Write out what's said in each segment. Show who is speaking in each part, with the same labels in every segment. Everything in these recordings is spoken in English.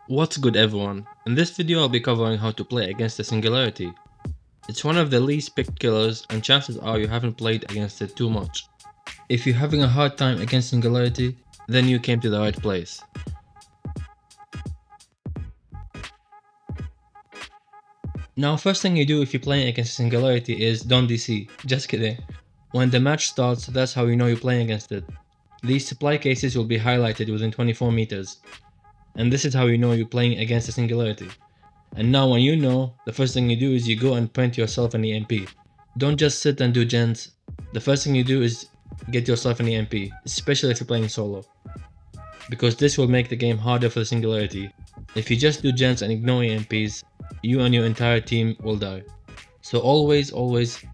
Speaker 1: What's good everyone? In this video I'll be covering how to play against the Singularity. It's one of the least picked killers and chances are you haven't played against it too much. If you're having a hard time against Singularity, then you came to the right place. Now first thing you do if you're playing against Singularity is don't DC, just kidding. When the match starts, that's how you know you're playing against it. These supply cases will be highlighted within 24 meters. And this is how you know you're playing against the Singularity. And now when you know, the first thing you do is you go and print yourself an EMP. Don't just sit and do gens. The first thing you do is get yourself an EMP, especially if you're playing solo. Because this will make the game harder for the Singularity. If you just do gens and ignore EMPs, you and your entire team will die. So always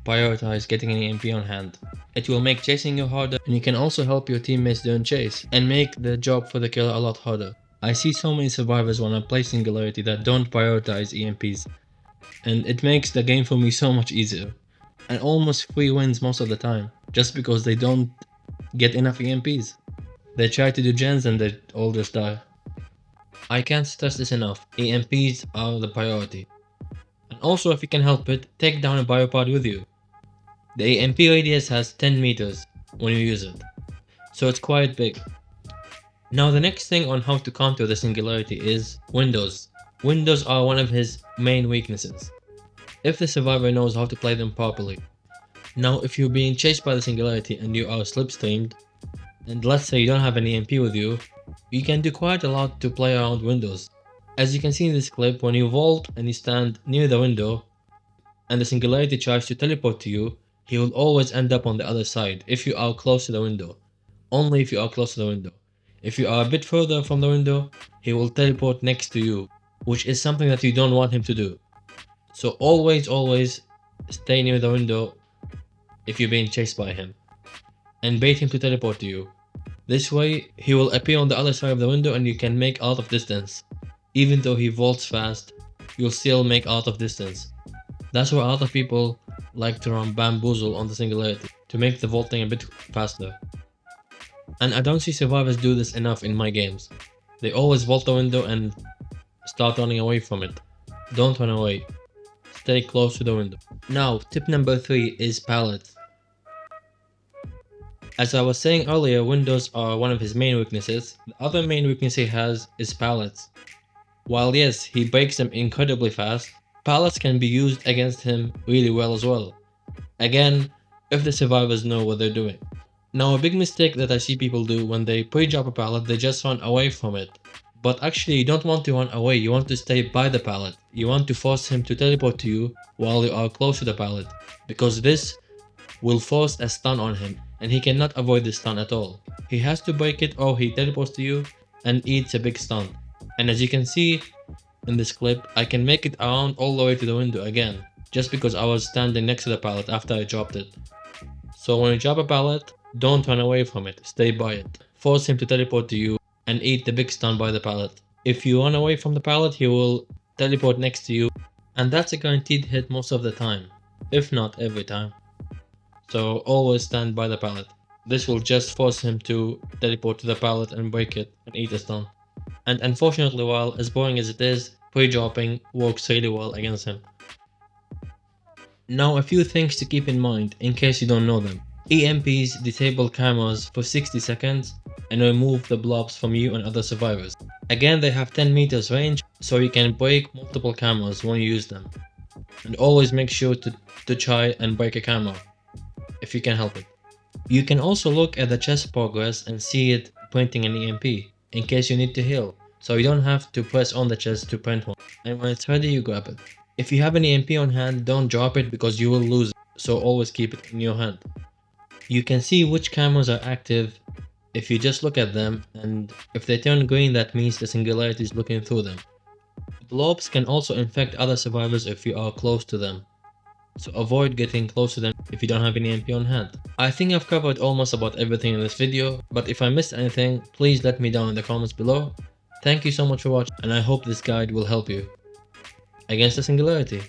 Speaker 1: prioritize getting an EMP on hand. It will make chasing you harder and you can also help your teammates during chase and make the job for the killer a lot harder. I see so many survivors when I play Singularity that don't prioritize EMPs, and it makes the game for me so much easier, and almost free wins most of the time, just because they don't get enough EMPs. They try to do gens and they all just die. I can't stress this enough, EMPs are the priority. And also if you can help it, take down a biopod with you. The EMP radius has 10 meters when you use it, so it's quite big. Now the next thing on how to counter the Singularity is windows. Windows are one of his main weaknesses, if the survivor knows how to play them properly. Now if you're being chased by the Singularity and you are slipstreamed, and let's say you don't have an EMP with you, you can do quite a lot to play around windows. As you can see in this clip, when you vault and you stand near the window, and the Singularity tries to teleport to you, he will always end up on the other side if you are close to the window. Only if you are close to the window. If you are a bit further from the window, he will teleport next to you, which is something that you don't want him to do. So always stay near the window if you're being chased by him, and bait him to teleport to you. This way, he will appear on the other side of the window and you can make a lot of distance. Even though he vaults fast, you'll still make a lot of distance. That's why a lot of people like to run bamboozle on the Singularity, to make the vaulting a bit faster. And I don't see survivors do this enough in my games. They always vault the window and start running away from it. Don't run away. Stay close to the window. Now, tip number 3 is pallets. As I was saying earlier, windows are one of his main weaknesses. The other main weakness he has is pallets. While yes, he breaks them incredibly fast, pallets can be used against him really well as well. Again, if the survivors know what they're doing. Now a big mistake that I see people do when they pre-drop a pallet, they just run away from it. But actually you don't want to run away, you want to stay by the pallet. You want to force him to teleport to you while you are close to the pallet. Because this will force a stun on him and he cannot avoid the stun at all. He has to break it or he teleports to you and eats a big stun. And as you can see in this clip, I can make it around all the way to the window again. Just because I was standing next to the pallet after I dropped it. So when you drop a pallet, don't run away from it, stay by it. Force him to teleport to you and eat the big stun by the pallet. If you run away from the pallet, he will teleport next to you, and that's a guaranteed hit most of the time, if not every time. So always stand by the pallet. This will just force him to teleport to the pallet and break it and eat a stun. And unfortunately, while as boring as it is, pre-dropping works really well against him. Now a few things to keep in mind in case you don't know them. EMPs disable cameras for 60 seconds and remove the blobs from you and other survivors. Again, they have 10 meters range, so you can break multiple cameras when you use them. And always make sure to try and break a camera, if you can help it. You can also look at the chest progress and see it printing an EMP, in case you need to heal, so you don't have to press on the chest to print one. And when it's ready, you grab it. If you have an EMP on hand, don't drop it because you will lose it, so always keep it in your hand. You can see which cameras are active if you just look at them, and if they turn green, that means the Singularity is looking through them. Blobs can also infect other survivors if you are close to them, so avoid getting close to them if you don't have any EMP on hand. I think I've covered almost about everything in this video, but if I missed anything, please let me down in the comments below. Thank you so much for watching, and I hope this guide will help you against the Singularity.